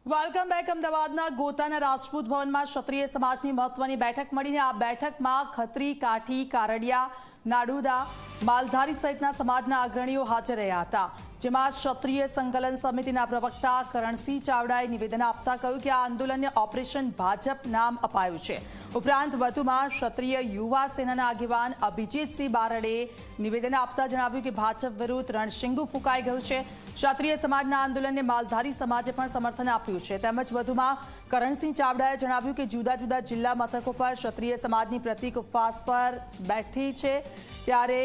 Welcome back. અમદાવાદના ગોતાના રાજપૂત ભવનમાં ક્ષત્રિય સમાજની મહત્વની બેઠક મળીને આ બેઠકમાં ખત્રી, કાઠી, કારડિયા, નાડુદા, માલધારી સહિતના સમાજના અગ્રણીઓ હાજર રહ્યા હતા, જેમાં ક્ષત્રિય સંકલન સમિતિના પ્રવક્તા કરણસિંહ ચાવડાએ નિવેદન આપતા કહ્યું કે આ આંદોલનને ઓપરેશન ભાજપ નામ અપાયું છે। ઉપરાંત વધુમાં ક્ષત્રિય યુવા સેનાના આગેવાન અભિજીતસિંહ બારડે નિવેદન આપતા જણાવ્યું કે ભાજપ વિરુદ્ધ રણશીંગુ ફૂંકાઈ ગયું છે। ક્ષત્રિય સમાજના આંદોલનને માલધારી સમાજે પણ સમર્થન આપ્યું છે। તેમજ વધુમાં કરણસિંહ ચાવડાએ જણાવ્યું કે જુદા જુદા જિલ્લા મથકો પર ક્ષત્રિય સમાજની પ્રતિક ઉપવાસ પર બેઠી છે, ત્યારે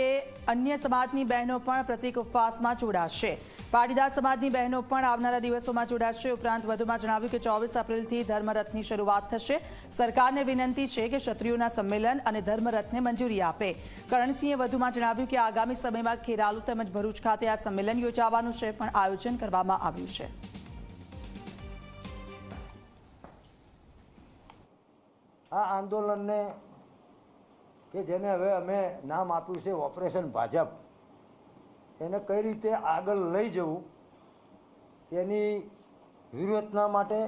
અન્ય સમાજની બહેનો પણ પ્રતિક ઉપવાસમાં જોડાશે। પાટીદાર સમાજની બહેનો પણ આવનારા દિવસોમાં જોડાશે। ઉપરાંત વધુમાં જણાવ્યું કે 24 એપ્રિલથી ધર્મરથની શરૂઆત થશે। સરકારને વિનંતી છે કે ક્ષત્રિયોના સંમેલન અને ધર્મરથને મંજૂરી આપે। કરણસિંહે વધુમાં જણાવ્યું કે આગામી સમયમાં ખેરાલુ તેમજ ભરૂચ ખાતે આ સંમેલન યોજાવાનું છે, પણ આયોજન કરવામાં આવ્યું છે। આ આંદોલનને કે જેને હવે અમે નામ આપ્યું છે ઓપરેશન ભાજપ, એને કઈ રીતે આગળ લઈ જવું એની વ્યૂહરચના માટે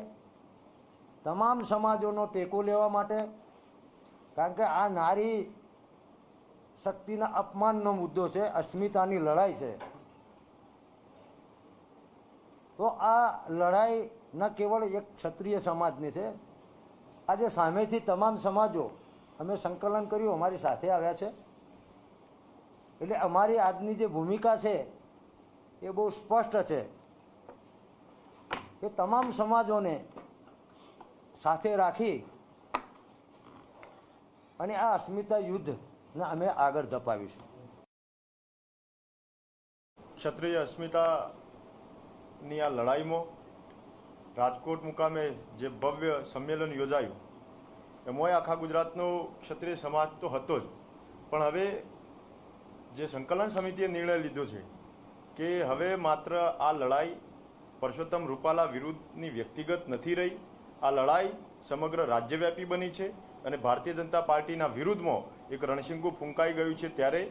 તમામ સમાજોનો ટેકો લેવા માટે, કારણ કે આ નારી શક્તિના અપમાનનો મુદ્દો છે, અસ્મિતાની લડાઈ છે, તો આ લડાઈ ન કેવળ એક ક્ષત્રિય સમાજની છે, આજે સામેથી તમામ સમાજો અમે સંકલન કર્યું, અમારી સાથે આવ્યા છે। એટલે અમારી આજની જે ભૂમિકા છે એ બહુ સ્પષ્ટ છે કે તમામ સમાજોને સાથે રાખી અને આ અસ્મિતા યુદ્ધને અમે આગળ ધપાવીશું। ક્ષત્રિય અસ્મિતાની આ લડાઈમાં રાજકોટ મુકામે જે ભવ્ય સંમેલન યોજાયું એમાં આખા ગુજરાતનો ક્ષત્રિય સમાજ તો હતો જ, પણ હવે જે સંકલન સમિતિએ નિર્ણય લીધો છે કે હવે માત્ર આ લડાઈ પરસોત્તમ રૂપાલા વિરુદ્ધની વ્યક્તિગત નથી રહી, આ લડાઈ સમગ્ર રાજ્યવ્યાપી બની છે અને ભારતીય જનતા પાર્ટીના વિરુદ્ધમાં એક રણશીંગુ ફૂંકાઈ ગયું છે। ત્યારે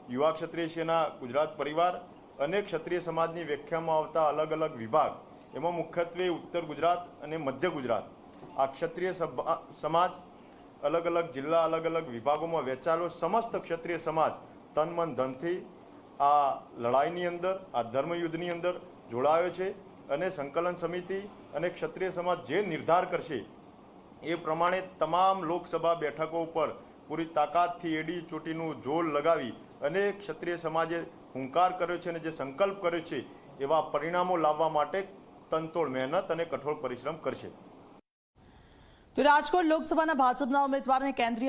યુવા ક્ષત્રિય સેના, ગુજરાત પરિવાર અને ક્ષત્રિય સમાજની વ્યાખ્યામાં આવતા અલગ અલગ વિભાગ, એમાં મુખ્યત્વે ઉત્તર ગુજરાત અને મધ્ય ગુજરાત આ ક્ષત્રિય સમાજ અલગ અલગ જિલ્લા, અલગ અલગ વિભાગોમાં વહેંચાયેલો સમસ્ત ક્ષત્રિય સમાજ તન મન ધનથી આ લડાઈની અંદર, આ ધર્મયુદ્ધની અંદર જોડાયો છે અને સંકલન સમિતિ અને ક્ષત્રિય સમાજ જે નિર્ધાર કરશે એ પ્રમાણે તમામ લોકસભા બેઠકો ઉપર પૂરી તાકાતથી એડી ચોટીનું જોર લગાવી અને ક્ષત્રિય સમાજે હુંકાર કર્યો છે અને જે સંકલ્પ કર્યો છે એવા પરિણામો લાવવા માટે તનતોડ મહેનત અને કઠોર પરિશ્રમ કરશે। તો રાજકોટ લોકસભાના ભાજપના ઉમેદવારને કેન્દ્રીય